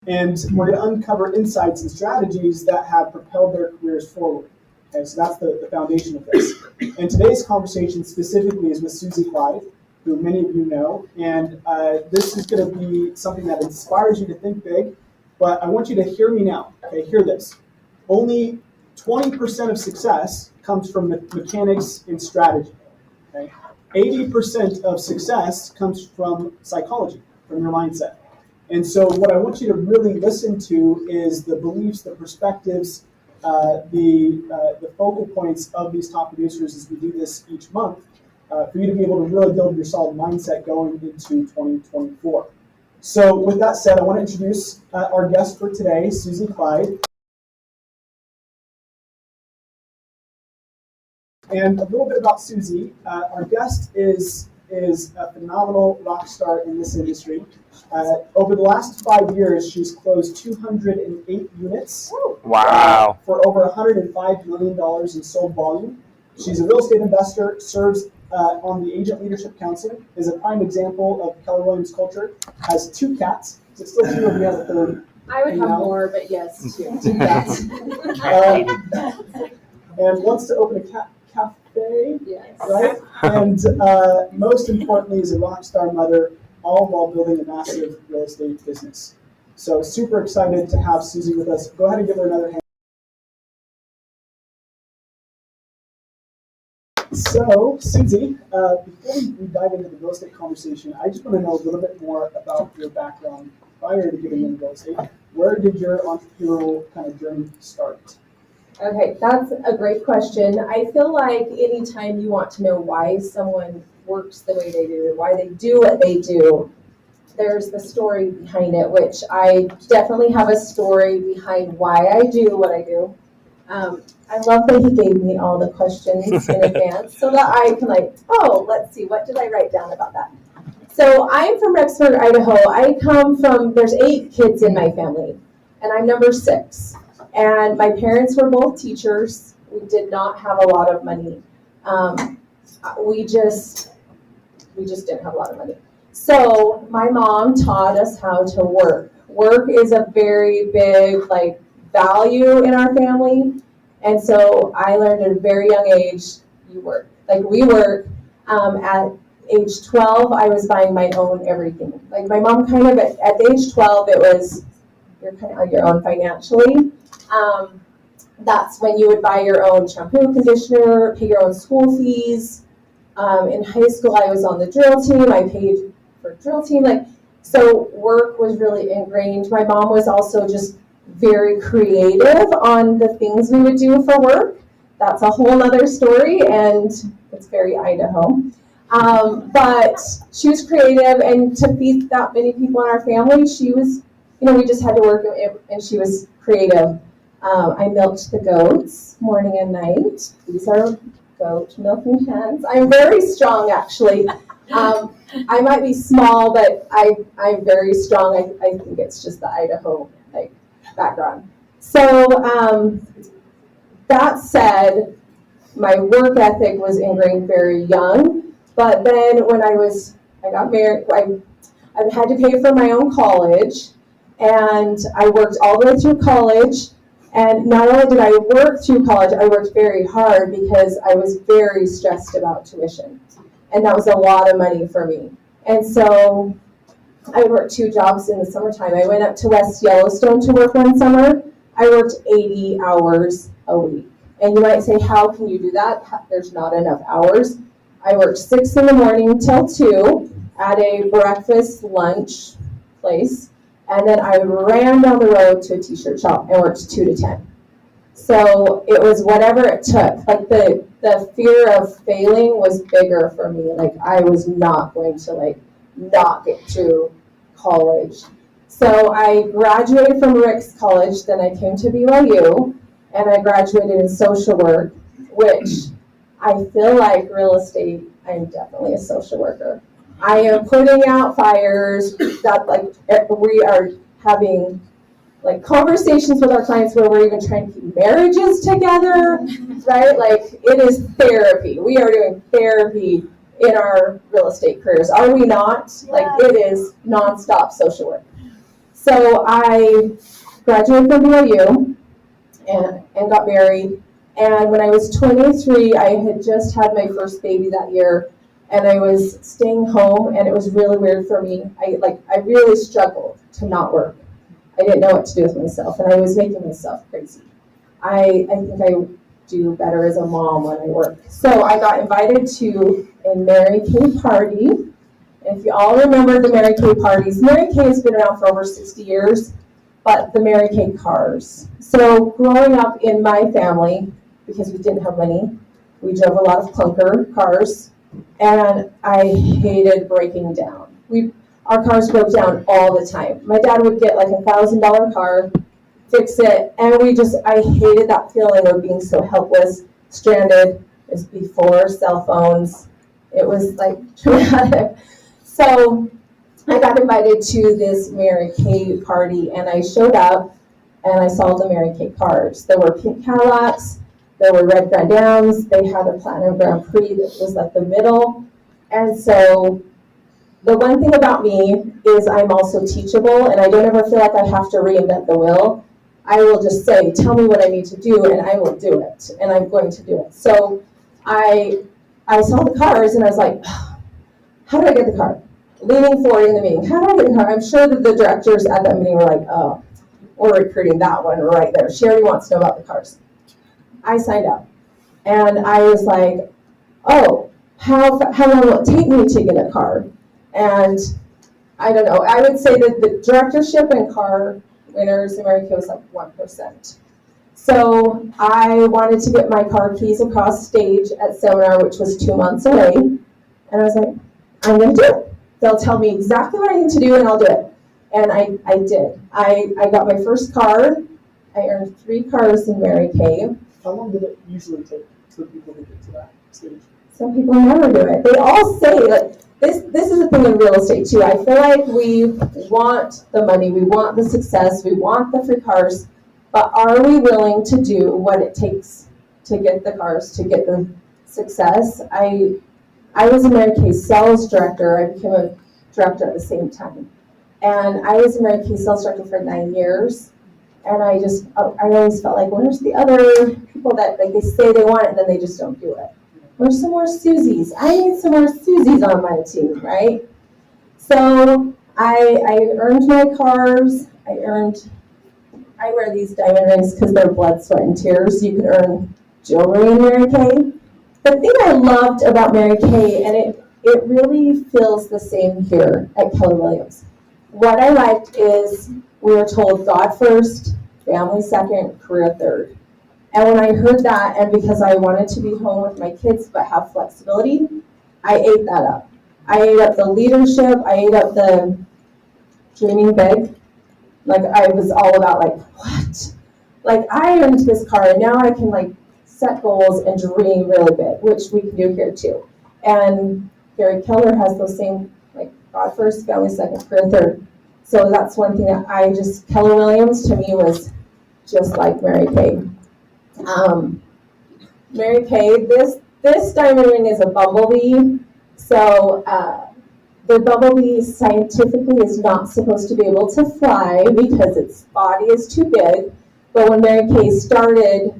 And we're going to uncover insights and strategies that have propelled their careers forward. Okay, so that's the foundation of this. And today's conversation specifically is with Susy Clyde, who many of you know. And this is going to be something that inspires you to think big. But I want you to hear me now. Okay, hear this. Only 20% of success comes from mechanics and strategy. Okay? 80% of success comes from psychology, from your mindset. And so what I want you to really listen to is the beliefs, the perspectives, the focal points of these top producers as we do this each month, for you to be able to really build your solid mindset going into 2024. So with that said, I want to introduce our guest for today, Susy Clyde. And a little bit about Susy. Our guest is a phenomenal rock star in this industry. Over the last 5 years, she's closed 208 units. Wow. For over $105 million in sold volume. She's a real estate investor, serves on the Agent Leadership Council, is a prime example of Keller Williams culture, has 2 cats. Is it still 2 or do you have a third? I would have more, but yes, 2. 2 cats. And wants to open a cafe, yes. right? And most importantly, is a rock star mother, all while building a massive real estate business. So super excited to have Susy with us. Go ahead and give her another hand. So, Susy, before we dive into the real estate conversation, I just want to know a little bit more about your background prior to getting into real estate. Where did your entrepreneurial kind of journey start? Okay, that's a great question. I feel like anytime you want to know why someone works the way they do, why they do what they do, there's the story behind it, which I definitely have a story behind why I do what I do. I love that he gave me all the questions in advance so that I can let's see, what did I write down about that? So I'm from Rexburg, Idaho. I come from, there's 8 kids in my family, and I'm number 6. And my parents were both teachers. We did not have a lot of money. We just didn't have a lot of money. So my mom taught us how to work. Work is a very big value in our family. And so I learned at a very young age, you work. We work. At age 12, I was buying my own everything. My mom kind of, at age 12, it was, you're kind of on your own financially. That's when you would buy your own shampoo, conditioner, pay your own school fees. In high school, I was on the drill team. I paid for drill team. So work was really ingrained. My mom was also just very creative on the things we would do for work. That's a whole other story, and it's very Idaho. But she was creative, and to feed that many people in our family, she was, we just had to work, and she was creative. I milked the goats morning and night. These are goat milking hens. I'm very strong, actually. I might be small, but I'm very strong. I think it's just the Idaho background. So that said, my work ethic was ingrained very young. But then when I got married, I had to pay for my own college, and I worked all the way through college. And not only did I work through college, I worked very hard because I was very stressed about tuition. And that was a lot of money for me. And so I worked 2 jobs in the summertime. I went up to West Yellowstone to work one summer. I worked 80 hours a week. And you might say, how can you do that? There's not enough hours. I worked 6 in the morning till 2 at a breakfast lunch place. And then I ran down the road to a t-shirt shop and worked 2 to 10. So it was whatever it took. The fear of failing was bigger for me. I was not going to not get through college. So I graduated from Rick's College, then I came to BYU, and I graduated in social work, which I feel like real estate, I'm definitely a social worker. I am putting out fires that we are having conversations with our clients where we're even trying to keep marriages together, right? It is therapy. We are doing therapy in our real estate careers. Are we not? It is nonstop social work. So I graduated from BYU and got married. And when I was 23, I had just had my first baby that year, and I was staying home, and it was really weird for me. I really struggled to not work. I didn't know what to do with myself, and I was making myself crazy. I think I do better as a mom when I work. So I got invited to a Mary Kay party. And if you all remember the Mary Kay parties, Mary Kay has been around for over 60 years, but the Mary Kay cars. So growing up in my family, because we didn't have money, we drove a lot of clunker cars, and I hated breaking down. Our cars broke down all the time. My dad would get like $1,000 car, fix it, and I hated that feeling of being so helpless, stranded. It was before cell phones. It was like traumatic. So I got invited to this Mary Kay party, and I showed up, and I saw the Mary Kay cars. There were pink Cadillacs, there were red Grand Ams, they had a Platinum Grand Prix that was like the middle. And so the one thing about me is I'm also teachable, and I don't ever feel like I have to reinvent the wheel. I will just say, tell me what I need to do, and I will do it, and I'm going to do it. So I saw the cars, and I was like, how do I get the car? Leaning forward in the meeting, how do I get the car? I'm sure that the directors at that meeting were like, oh, we're recruiting that one right there. She already wants to know about the cars. I signed up, and I was like, oh, how long will it take me to get a car? And I don't know, I would say that the directorship and car winners in Mary Kay was like 1%. So I wanted to get my car keys across stage at seminar, which was 2 months away. And I was like, I'm going to do it. They'll tell me exactly what I need to do, and I'll do it. And I did. I got my first car. I earned 3 cars in Mary Kay. How long did it usually take for people to get to that stage? Some people never do it. They all say, like, this is the thing in real estate too. I feel like we want the money, we want the success, we want the free cars, but are we willing to do what it takes to get the cars, to get the success? I was a Mary Kay sales director. I became a director at the same time. And I was a Mary Kay sales director for 9 years. And I always felt like, where's the other people that, like, they say they want it and then they just don't do it? Where's some more Susys? I need some more Susys on my team, right? So I earned my cars. I wear these diamond rings because they're blood, sweat, and tears. You can earn jewelry in Mary Kay. The thing I loved about Mary Kay, and it really feels the same here at Keller Williams. What I liked is we were told God first, family second, career third. And when I heard that, and because I wanted to be home with my kids but have flexibility, I ate that up. I ate up the leadership, I ate up the dreaming big. Like, I was all about, like, what? Like, I earned this car, and now I can, like, set goals and dream really big, which we can do here too. And Gary Keller has those same, like, God first, family second, career third. So that's one thing that Keller Williams to me was just like Mary Kay. Mary Kay, this diamond ring is a bumblebee. So the bumblebee scientifically is not supposed to be able to fly because its body is too big. But when Mary Kay started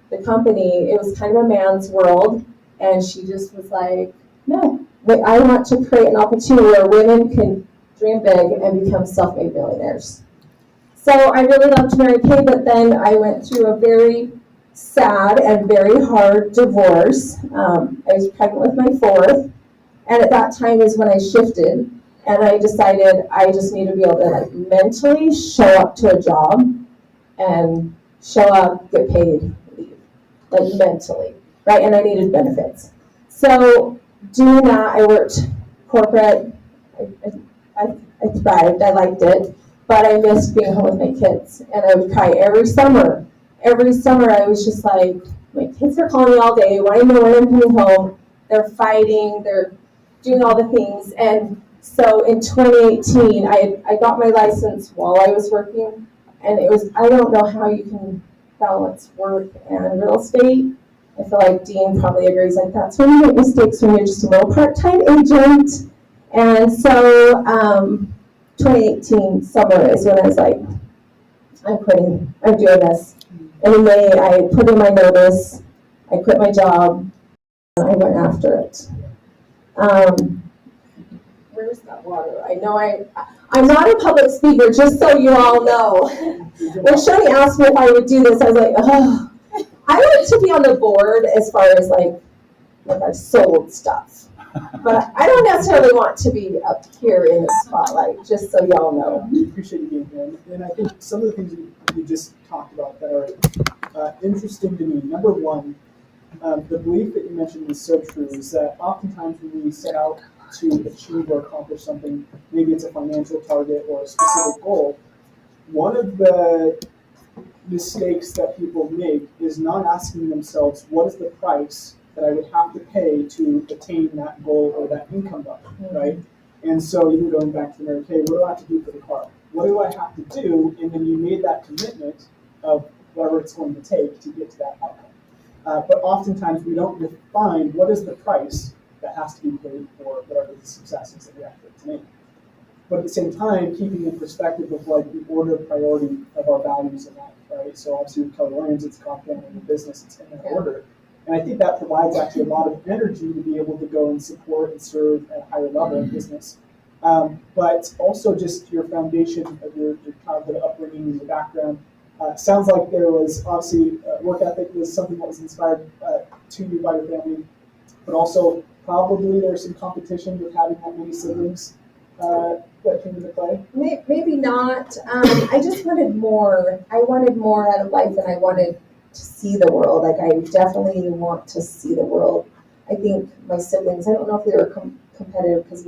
the company, it was kind of a man's world, and she just was like, no, I want to create an opportunity where women can dream big and become self-made millionaires. So I really loved Mary Kay, but then I went through a very sad and very hard divorce. I was pregnant with my 4th, and at that time is when I shifted, and I decided I just need to be able to, like, mentally show up to a job and show up, get paid, leave, like, mentally, right? And I needed benefits. So doing that, I worked corporate. I thrived. I liked it, but I missed being home with my kids, and I would cry every summer. Every summer, I was just like, my kids are calling me all day, wanting to know when I'm coming home. They're fighting. They're doing all the things. And so in 2018, I got my license while I was working, and it was, I don't know how you can balance work and real estate. I feel like Dean probably agrees, like, that's when you make mistakes, when you're just a little part-time agent. And so 2018 summer is when I was like, I'm quitting, I'm doing this. And in May, I put in my notice, I quit my job, and I went after it. Where's that water? I know I'm not a public speaker, just so you all know. When Shoni asked me if I would do this, I was like, oh. I like to be on the board as far as like I've sold stuff. But I don't necessarily want to be up here in the spotlight, just so y'all know. We appreciate you being here. And I think some of the things you just talked about that are interesting to me. Number one, the belief that you mentioned is so true, is that oftentimes when we set out to achieve or accomplish something, maybe it's a financial target or a specific goal, one of the mistakes that people make is not asking themselves, what is the price that I would have to pay to attain that goal or that income level, right? And so even going back to Mary Kay, what do I have to do for the car? What do I have to do? And then you made that commitment of whatever it's going to take to get to that outcome. But oftentimes we don't define what is the price that has to be paid for whatever the success is that we have to make. But at the same time, keeping in perspective of like the order of priority of our values in life, right? So obviously with Keller Williams, it's God, family, and business, it's in that order. And I think that provides actually a lot of energy to be able to go and support and serve at a higher level in business. But also just your foundation of your childhood upbringing and your background. Sounds like there was obviously work ethic was something that was inspired to you by your family, but also probably there's some competition with having that many siblings that came into play. Maybe not. I just wanted more. I wanted more out of life, and I wanted to see the world. Like, I definitely want to see the world. I think my siblings, I don't know if they were competitive because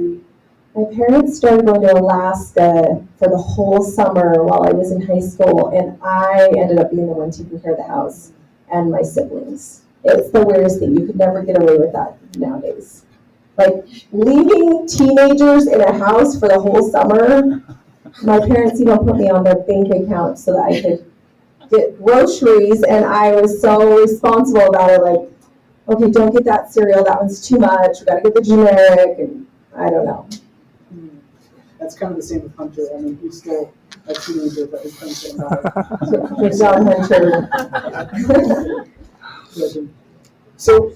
my parents started going to Alaska for the whole summer while I was in high school, and I ended up being the one taking care of the house and my siblings. It's the weirdest thing. You could never get away with that nowadays. Like, leaving teenagers in a house for the whole summer, my parents even put me on their bank account so that I could get groceries, and I was so responsible about it. Like, okay, don't get that cereal, that one's too much, we gotta get the generic, and I don't know. That's kind of the same with Hunter. I mean, he's still a teenager, but his friends don't matter. Good job, Hunter. So,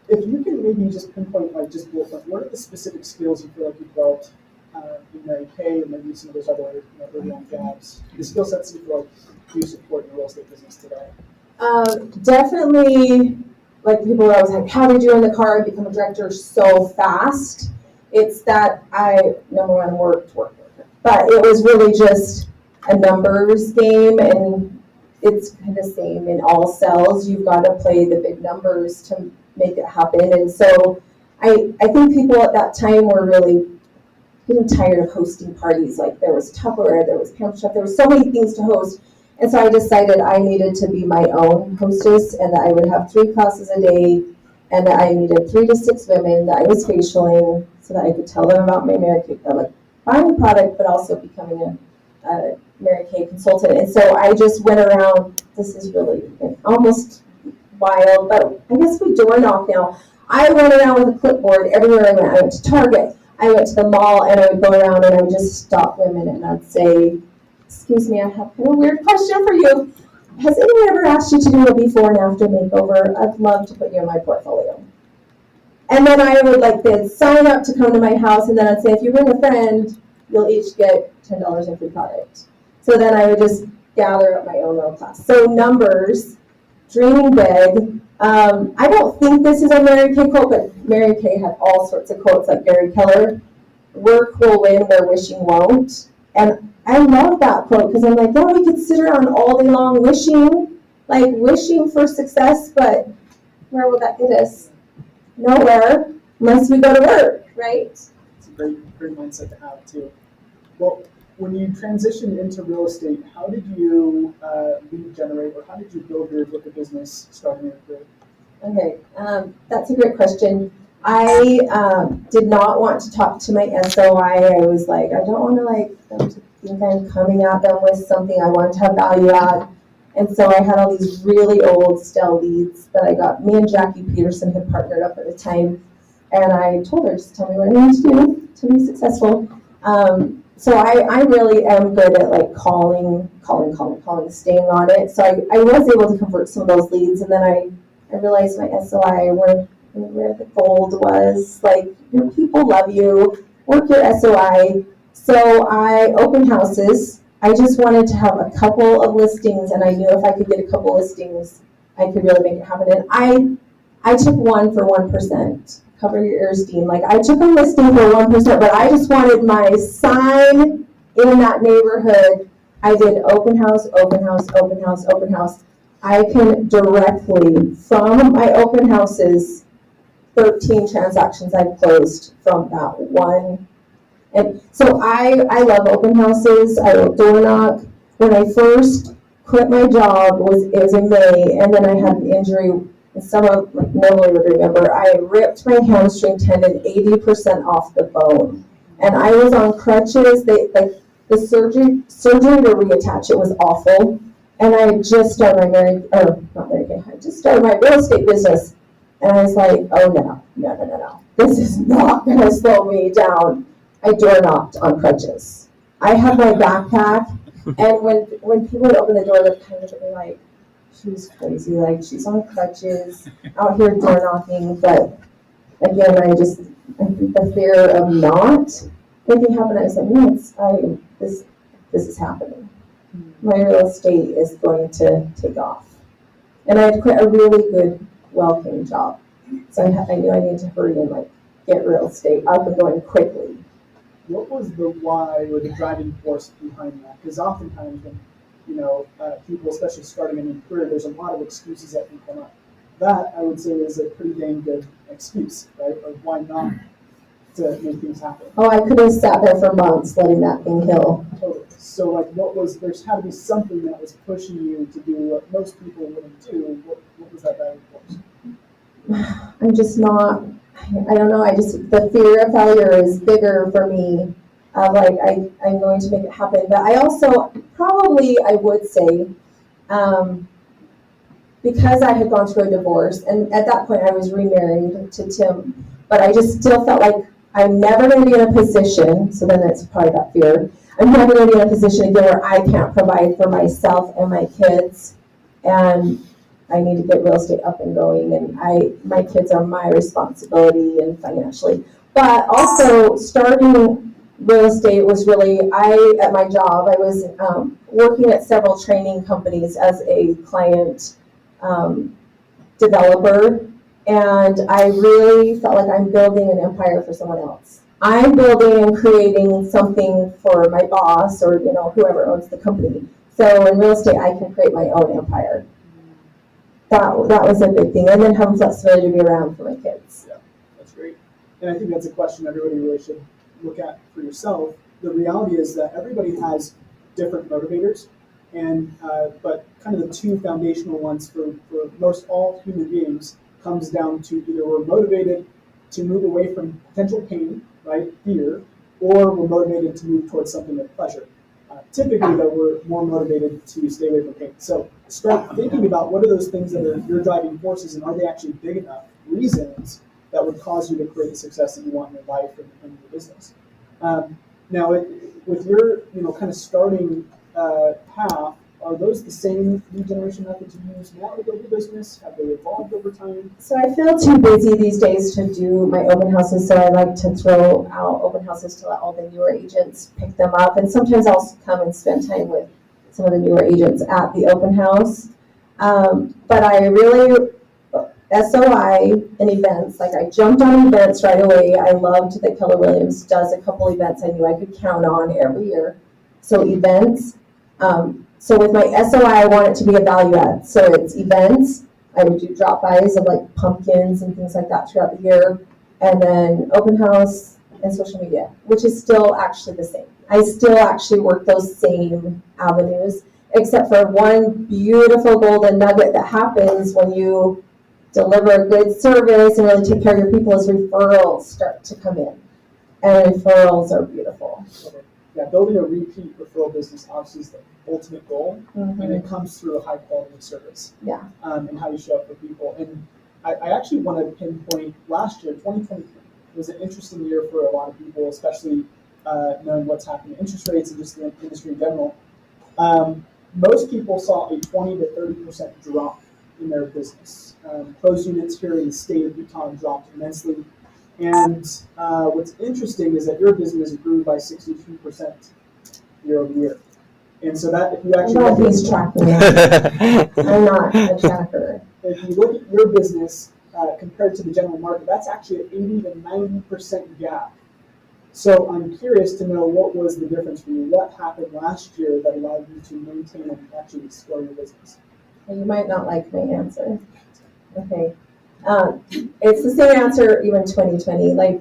if you can maybe just pinpoint, like, just what are the specific skills you feel like you developed in Mary Kay and maybe some of those other early on jobs? The skill sets you feel like you support in the real estate business today? Definitely, like, people are always like, how did you in the car become a director so fast? It's that I, number one, worked. But it was really just a numbers game, and it's kind of the same in all sales. You've got to play the big numbers to make it happen. And so I think people at that time were really getting tired of hosting parties. Like, there was Tupperware, there was Pamper Chef, there were so many things to host. And so I decided I needed to be my own hostess, and that I would have 3 classes a day, and that I needed 3 to 6 women that I was facialing so that I could tell them about my Mary Kay, like buying product, but also becoming a Mary Kay consultant. And so I just went around, this is really almost wild, but I guess we door knock now. I went around with a clipboard everywhere I went. I went to Target, I went to the mall, and I would go around and I would just stop women and I'd say, excuse me, I have a weird question for you. Has anyone ever asked you to do a before and after makeover? I'd love to put you in my portfolio. And then I would they'd sign up to come to my house, and then I'd say, if you bring a friend, you'll each get $10 in free product. So then I would just gather up my own little class. So numbers, dreaming big. I don't think this is a Mary Kay quote, but Mary Kay had all sorts of quotes like Gary Keller, work will win where wishing won't. And I love that quote because I'm like, yeah, we could sit around all day long wishing for success, but where will that get us? Nowhere, unless we go to work, right? It's a great mindset to have too. Well, when you transitioned into real estate, how did you lead generate, or how did you build your book of business starting your career? Okay, that's a great question. I did not want to talk to my SOI. I was like, I don't want to them to think I'm coming at them with something. I wanted to have value add. And so I had all these really old stale leads that I got. Me and Jackie Peterson had partnered up at the time. And I told her, just tell me what I need to do to be successful. So I really am good at like calling, staying on it. So I was able to convert some of those leads, and then I realized my SOI where the gold was. Like, your people love you, work your SOI. So I opened houses. I just wanted to have a couple of listings, and I knew if I could get a couple listings, I could really make it happen. And I took one for 1%. Cover your ears, Dean. Like, I took a listing for 1%, but I just wanted my sign in that neighborhood. I did open house, open house, open house, open house. I can directly, from my open houses, 13 transactions I've closed from that one. And so I love open houses. I will door knock. When I first quit my job, it was in May, and then I had an injury. And some of, like, nobody would remember, I ripped my hamstring tendon 80% off the bone. And I was on crutches. The surgery to reattach it was awful. And I had just started I just started my real estate business. And I was like, oh no. This is not gonna slow me down. I door knocked on crutches. I had my backpack, and when people would open the door, they'd kind of be like, she's crazy, like, she's on crutches, out here door knocking. But again, I think the fear of not making it happen, I was like, no, this is happening. My real estate is going to take off. And I had quit a really good, well-paying job. So I knew I needed to hurry and, like, get real estate up and going quickly. What was the why or the driving force behind that? Because oftentimes when people, especially starting a new career, there's a lot of excuses that can come up. That, I would say, is a pretty dang good excuse, right? Of why not to make things happen. Oh, I could have sat there for months letting that thing heal. Totally. So, like, there's had to be something that was pushing you to do what most people wouldn't do. What was that driving force? I'm just not, I don't know, the fear of failure is bigger for me. Like, I'm going to make it happen. But I also, probably, I would say, because I had gone through a divorce, and at that point I was remarried to Tim, but I just still felt like I'm never going to be in a position, so then it's probably that fear, I'm never going to be in a position again where I can't provide for myself and my kids, and I need to get real estate up and going, and my kids are my responsibility and financially. But also, starting real estate was really, at my job, I was working at several training companies as a client developer, and I really felt like I'm building an empire for someone else. I'm building and creating something for my boss or whoever owns the company. So in real estate, I can create my own empire. That was a big thing, and then having flexibility to be around for my kids. Yeah, that's great. And I think that's a question everybody really should look at for yourself. The reality is that everybody has different motivators, and but kind of the two foundational ones for most all human beings comes down to either we're motivated to move away from potential pain, right, fear, or we're motivated to move towards something of pleasure. Typically, though, we're more motivated to stay away from pain. So start thinking about what are those things that are your driving forces, and are they actually big enough reasons that would cause you to create the success that you want in your life and your business. Now, with your kind of starting path, are those the same lead generation methods you use now to build your business? Have they evolved over time? So I feel too busy these days to do my open houses, so I like to throw out open houses to let all the newer agents pick them up. And sometimes I'll come and spend time with some of the newer agents at the open house. But I really, SOI and events, like I jumped on events right away. I loved that Keller Williams does a couple events I knew I could count on every year. So events. So with my SOI, I want it to be a value add. So it's events. I would do drop-bys of like pumpkins and things like that throughout the year. And then open house and social media, which is still actually the same. I still actually work those same avenues, except for one beautiful golden nugget that happens when you deliver a good service and really take care of your people as referrals start to come in. And referrals are beautiful. Okay. Yeah, building a repeat referral business obviously is the ultimate goal, Mm-hmm. and it comes through a high quality of service. Yeah. And how you show up for people. And I actually want to pinpoint last year, 2023, was an interesting year for a lot of people, especially knowing what's happening in interest rates and just the industry in general, most people saw a 20 to 30% drop in their business. Closed units here in the state of Utah dropped immensely. And what's interesting is that your business grew by 62% year over year. And so that if you actually I'm not who's tracking it. I'm not a tracker. If you look at your business compared to the general market, that's actually an 80 to 90% gap. So I'm curious to know what was the difference for you. What happened last year that allowed you to maintain and actually scale your business? You might not like my answer. Okay. It's the same answer even 2020. Like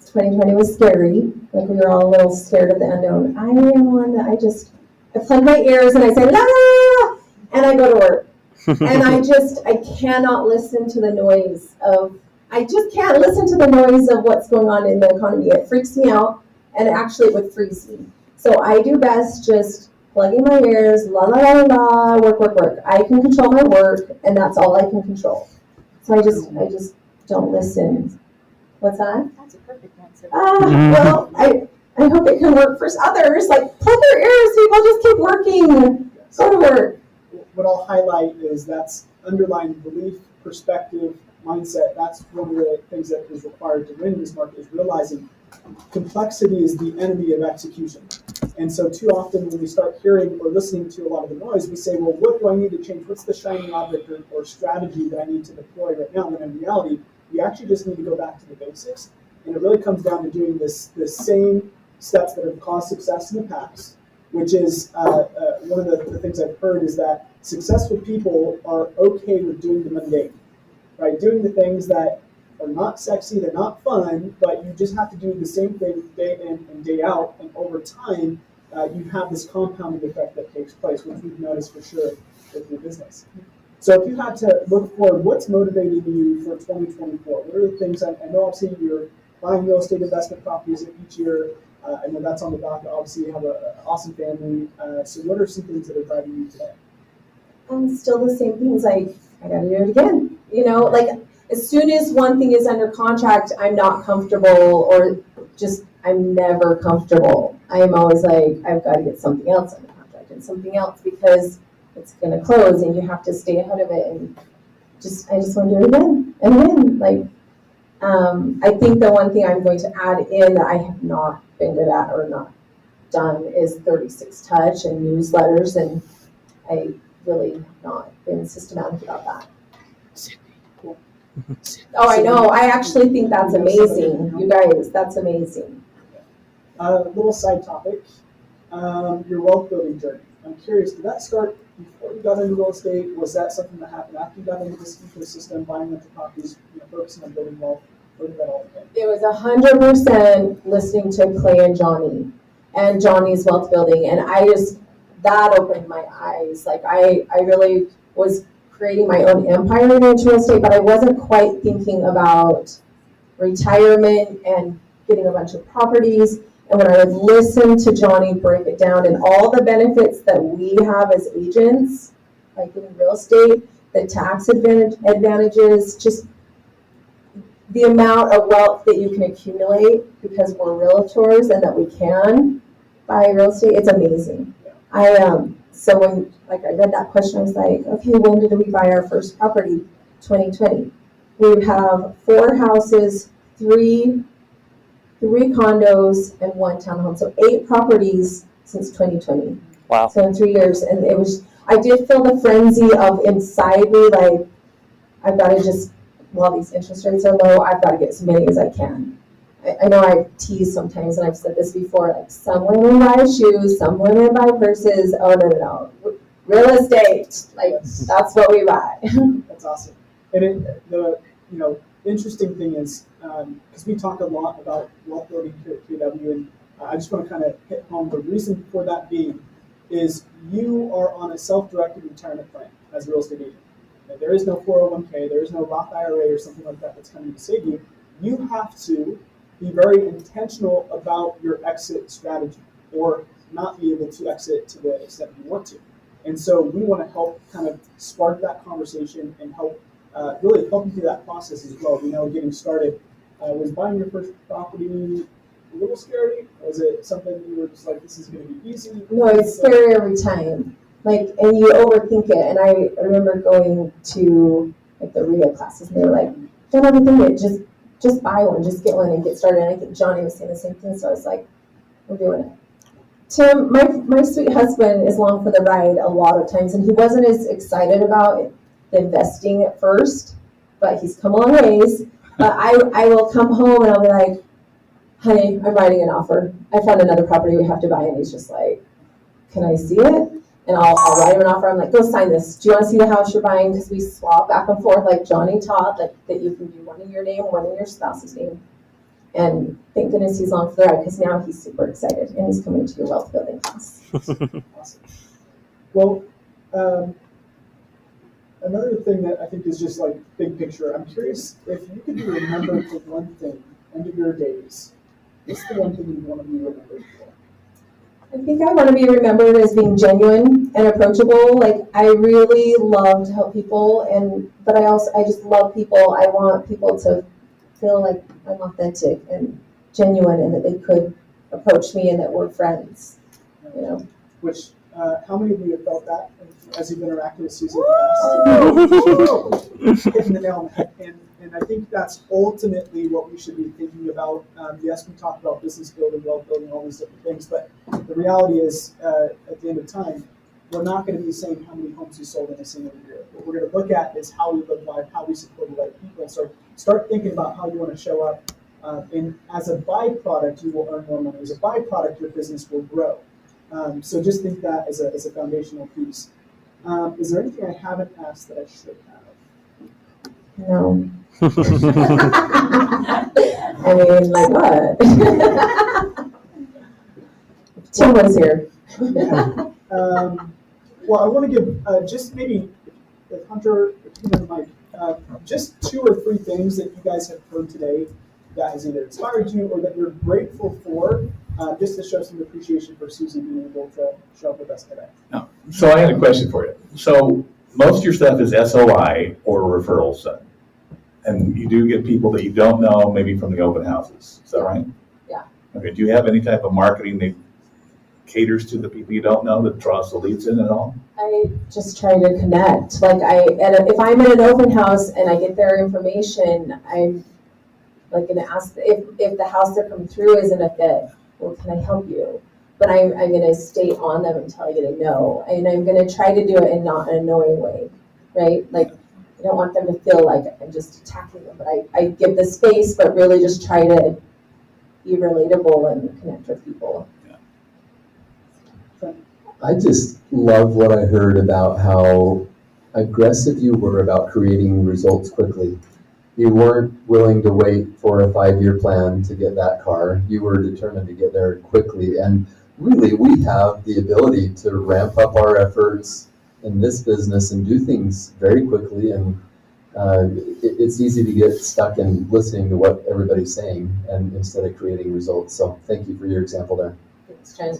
2020 was scary. Like we were all a little scared of the unknown. I am one that I plug my ears and I say, la, and I go to work. And I cannot listen to the noise I just can't listen to the noise of what's going on in the economy. It freaks me out, and actually it would freeze me. So I do best just plugging my ears, la la la la, work. I can control my work, and that's all I can control. So I just don't listen. What's that? That's a perfect answer. Well, I hope it can work for others. Like, plug your ears, people, just keep working. Go to work. What I'll highlight is that's underlying belief, perspective, mindset. That's one of the things that is required to win this market, is realizing complexity is the enemy of execution. And so too often when we start hearing or listening to a lot of the noise, we say, well, what do I need to change? What's the shining object or strategy that I need to deploy right now? When in reality, we actually just need to go back to the basics. And it really comes down to doing the same steps that have caused success in the past, which is one of the things I've heard is that successful people are okay with doing the mundane, right? Doing the things that are not sexy, they're not fun, but you just have to do the same thing day in and day out. And over time, you have this compounding effect that takes place, which we've noticed for sure with your business. So if you had to look forward, what's motivating you for 2024? What are the things, I know obviously you're buying real estate investment properties each year. I know that's on the docket. Obviously you have an awesome family. So what are some things that are driving you today? Still the same things. I gotta do it again. Like as soon as one thing is under contract, I'm not comfortable, or just I'm never comfortable. I am always like, I've got to get something else under contract and something else because it's gonna close, and you have to stay ahead of it. And I just want to do it again and again. Like I think the one thing I'm going to add in that I have not been good at or not done is 36 touch and newsletters, and I really have not been systematic about that. Cool. Oh, I know. I actually think that's amazing. You guys, that's amazing. Little side topic, your wealth building journey. I'm curious, did that start before you got into real estate? Was that something that happened after you got into this ecosystem, buying rental properties, focusing on building wealth? Where did that all begin? It was 100% listening to Clay and Johnny and Johnny's wealth building. And that opened my eyes. Like I really was creating my own empire in real estate, but I wasn't quite thinking about retirement and getting a bunch of properties. And when I would listen to Johnny break it down and all the benefits that we have as agents, like in real estate, the tax advantages, just the amount of wealth that you can accumulate because we're realtors and that we can buy real estate, it's amazing. So when I read that question, I was like, okay, when did we buy our first property? 2020. We have 4 houses, 3 condos, and 1 townhome. So 8 properties since 2020. Wow. So in 3 years. And I did feel the frenzy of inside me, like, I've got to just, while these interest rates are low, I've got to get as many as I can. I know I tease sometimes, and I've said this before, like some women buy shoes, some women buy purses. Oh, no. Real estate, like that's what we buy. That's awesome. And the interesting thing is, because we talk a lot about wealth building here at KW, and I just want to kind of hit home the reason for that being is you are on a self-directed retirement plan as a real estate agent. And there is no 401k, there is no Roth IRA or something like that that's coming to save you. You have to be very intentional about your exit strategy or not be able to exit to the extent you want to. And so we want to help kind of spark that conversation and help really help you through that process as well. Getting started, was buying your first property a little scary? Or was it something you were just like, this is going to be easy? No, it's scary every time. Like, and you overthink it. And I remember going to like the RIA classes, and they were like, don't overthink it. Just buy one, just get one and get started. And I think Johnny was saying the same thing. So I was like, we're doing it. Tim, my sweet husband is along for the ride a lot of times, and he wasn't as excited about the investing at first, but he's come a long ways. But I will come home and I'll be like, honey, I'm writing an offer. I found another property we have to buy. And he's just like, can I see it? And I'll write him an offer. I'm like, go sign this. Do you want to see the house you're buying? Because we swap back and forth like Johnny taught, like that you can do one in your name, one in your spouse's name. And thank goodness he's on for the ride, because now he's super excited and he's coming to your wealth building class. Awesome. Well, another thing that I think is just like big picture, I'm curious if you could be remembered for one thing end of your days, what's the one thing you want to be remembered for? I think I want to be remembered as being genuine and approachable. Like, I really love to help people, but I just love people. I want people to feel like I'm authentic and genuine, and that they could approach me and that we're friends. You know. Which, how many of you have felt that as you've interacted with Susy? Hitting the nail on the head. And I think that's ultimately what we should be thinking about. Yes, we talk about business building, wealth building, all these different things, but the reality is, at the end of time, we're not going to be saying how many homes we sold in a single year. What we're going to look at is how we live life, how we support the right people. So start thinking about how you want to show up. And as a byproduct, you will earn more money. As a byproduct, your business will grow. So just think that as a foundational piece. Is there anything I haven't asked that I should have? No. I mean, like what? Tim was here. Yeah. Well, I want to give just maybe, if Hunter, if you and Mike, just 2 or 3 things that you guys have heard today that has either inspired you or that you're grateful for, just to show some appreciation for Susy being able to show up with us today. No. So I had a question for you. So most of your stuff is SOI or referral stuff. And you do get people that you don't know, maybe from the open houses. Is that right? Yeah. Okay. Do you have any type of marketing that caters to the people you don't know, that draws the leads in at all? I just try to connect. Like and if I'm in an open house and I get their information, I'm like going to ask if the house they're coming through isn't a fit. Well, can I help you? But I'm going to stay on them until I get a no, and I'm going to try to do it in not an annoying way, right? Like, I don't want them to feel like I'm just attacking them, but I give the space, but really just try to be relatable and connect with people. I just love what I heard about how aggressive you were about creating results quickly. You weren't willing to wait for a 5-year plan to get that car. You were determined to get there quickly. And really, we have the ability to ramp up our efforts in this business and do things very quickly. And it's easy to get stuck in listening to what everybody's saying and instead of creating results. So thank you for your example there. Thanks, Jen.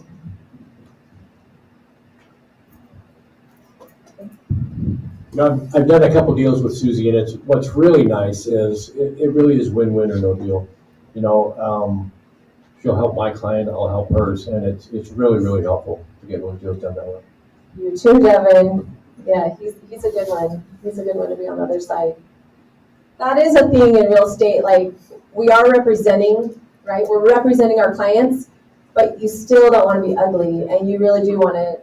I've done a couple deals with Susy, and what's really nice is it really is win-win or no deal. You know, she'll help my client, I'll help hers, and it's really, really helpful to get those deals done that way. You too, Devin. Yeah, he's a good one. He's a good one to be on the other side. That is a thing in real estate. Like, we are representing, right? We're representing our clients, but you still don't want to be ugly, and you really do want to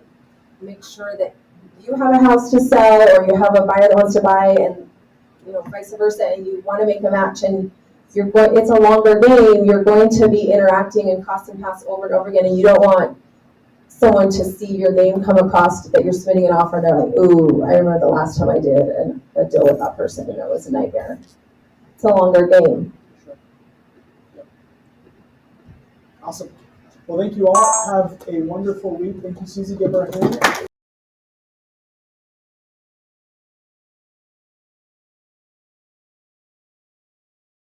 make sure that you have a house to sell or you have a buyer that wants to buy, and vice versa, and you want to make a match, and it's a longer game. You're going to be interacting and crossing paths over and over again, and you don't want someone to see your name come across that you're submitting an offer and they're like, ooh, I remember the last time I did a deal with that person and it was a nightmare. It's a longer game. Sure. Yep. Awesome. Well, thank you all. Have a wonderful week. Thank you, Susy. Give her a hand.